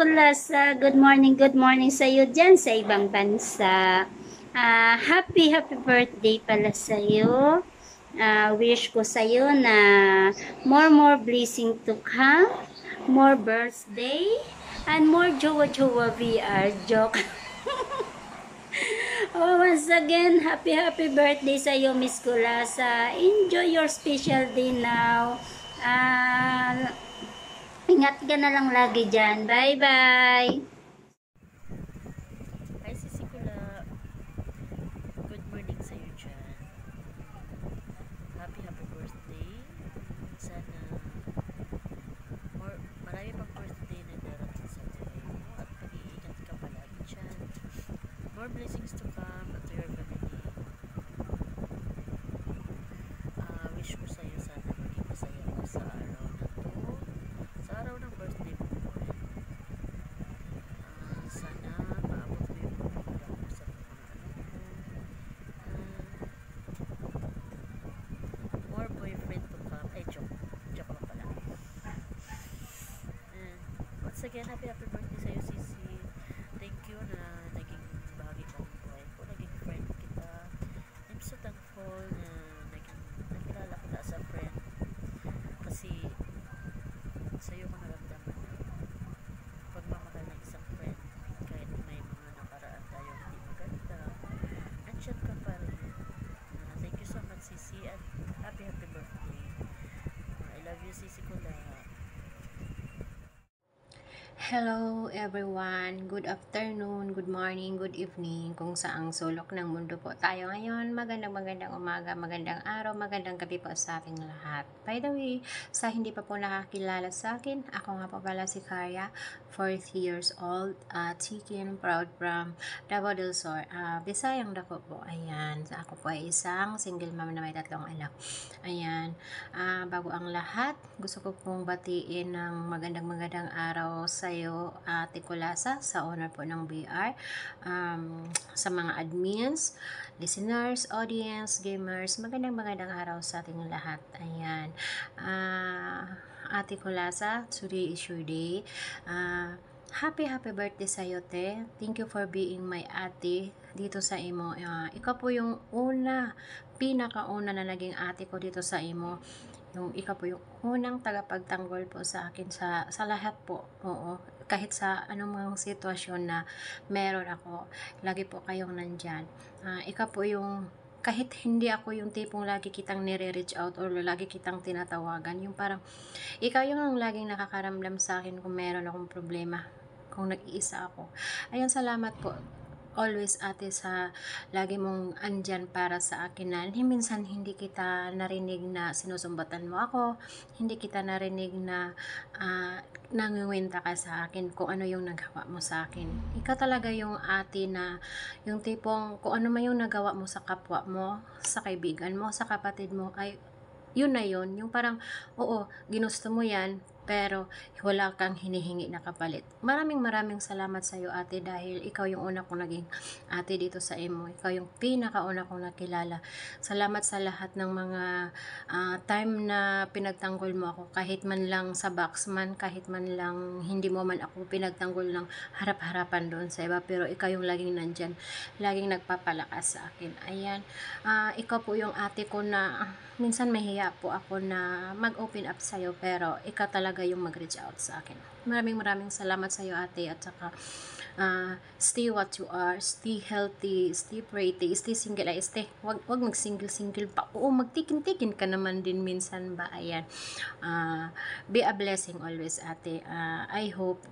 Kulasa. Good morning sa iyo dyan sa ibang bansa. Happy birthday pala sa iyo. Wish ko sa iyo na more blessing to come, more birthday, and more jowa-jowa VR joke. Once again, happy birthday sa iyo, Miss Kulasa. Enjoy your special day now. Ingat ka na lang lagi dyan. Bye-bye! Hi, Sisi Kula. Good morning sa iyo dyan. Happy birthday. Sana marami pang birthday na darating sa buhay mo at mag-iingat ka palagi dyan. More blessings to come to your family. Wish ko sa iyo sana maging masaya ka sa araw na to. Sa araw ng birthday mo. Sana maabot mo yung pagkakala mo sa mga more boyfriend to come. Ay, joke lang pala. Once again, happy birthday sa'yo, Sisi. Thank you na naging bahagi ka ng buhay ko, naging friend kita. I'm so thankful na nakilala kita as a friend kasi sa'yo ko naramdaman pagmamahal ng isang friend. Kahit may mga nakaraan tayo hindi maganda, nandiyan ka pa rin. Thank you so much, Sisi, and happy birthday. I love you, Sisi Kula. Hello everyone, good afternoon, good morning, good evening, kung saang sulok ng mundo po tayo ngayon. Magandang umaga, magandang araw, magandang gabi po sa ating lahat. By the way, sa hindi pa po nakakilala sa akin, ako nga po pala si Karya, 40 years old, chicken, proud from Davao del Sur, Bisayang Dako po. Ayan, ako po ay isang single mom na may 3 anak. Ayan, bago ang lahat, gusto ko pong batiin ng magandang araw sa iyo, Ate Kulasa, sa owner po ng BR, sa mga admins, listeners, audience, gamers, magandang araw sa ating lahat. Ayan, Ate Kulasa, today is your day. Happy birthday sa iyo, te. Thank you for being my ate dito sa imo. Ikaw po yung pinakauna na naging ate ko dito sa imo. Yung ikaw po yung unang tagapagtanggol po sa akin sa lahat po. Oo. Kahit sa anumang sitwasyon na meron ako, lagi po kayong nandyan. Ikaw po yung kahit hindi ako yung tipong lagi kitang nire-reach out or lagi kitang tinatawagan, yung parang ikaw yung laging nakakaramdam sa akin kung meron akong problema, kung nag-iisa ako. Ayun, salamat po always, ate, sa lagi mong andyan para sa akin na minsan hindi kita narinig na sinusumbatan mo ako, hindi kita narinig na nangiwinta ka sa akin kung ano yung nagawa mo sa akin. Ikaw talaga yung ate na yung tipong kung ano man yung nagawa mo sa kapwa mo, sa kaibigan mo, sa kapatid mo, ay yun na yun, yung parang oo, ginusto mo yan, pero wala kang hinihingi na kapalit. Maraming salamat sa iyo, ate, dahil ikaw yung una kong naging ate dito sa imo. Ikaw yung pinakauna kong nakilala. Salamat sa lahat ng mga time na pinagtanggol mo ako, kahit man lang sa box man, kahit man lang hindi mo man ako pinagtanggol ng harap-harapan doon sa iba, pero ikaw yung laging nandyan, laging nagpapalakas sa akin. Ayan, ikaw po yung ate ko na minsan mahiya po ako na mag-open up sa'yo, pero ikaw talaga yung mag-reach out sa akin. Maraming salamat sa'yo, ate, at saka stay what you are, stay healthy, stay pretty, stay single. Ay, wag mag-single pa. Oo, magtikin-tikin ka naman din minsan ba. Ayan, be a blessing always, ate. I hope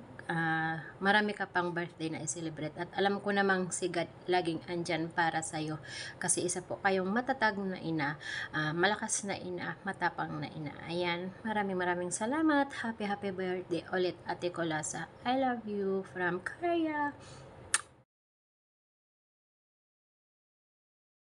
marami ka pang birthday na i-celebrate, at alam ko namang si God laging andyan para sa'yo, kasi isa po kayong matatag na ina, malakas na ina, matapang na ina. Ayan, maraming salamat. Happy birthday ulit, Ate Kulasa. I love you from Korea.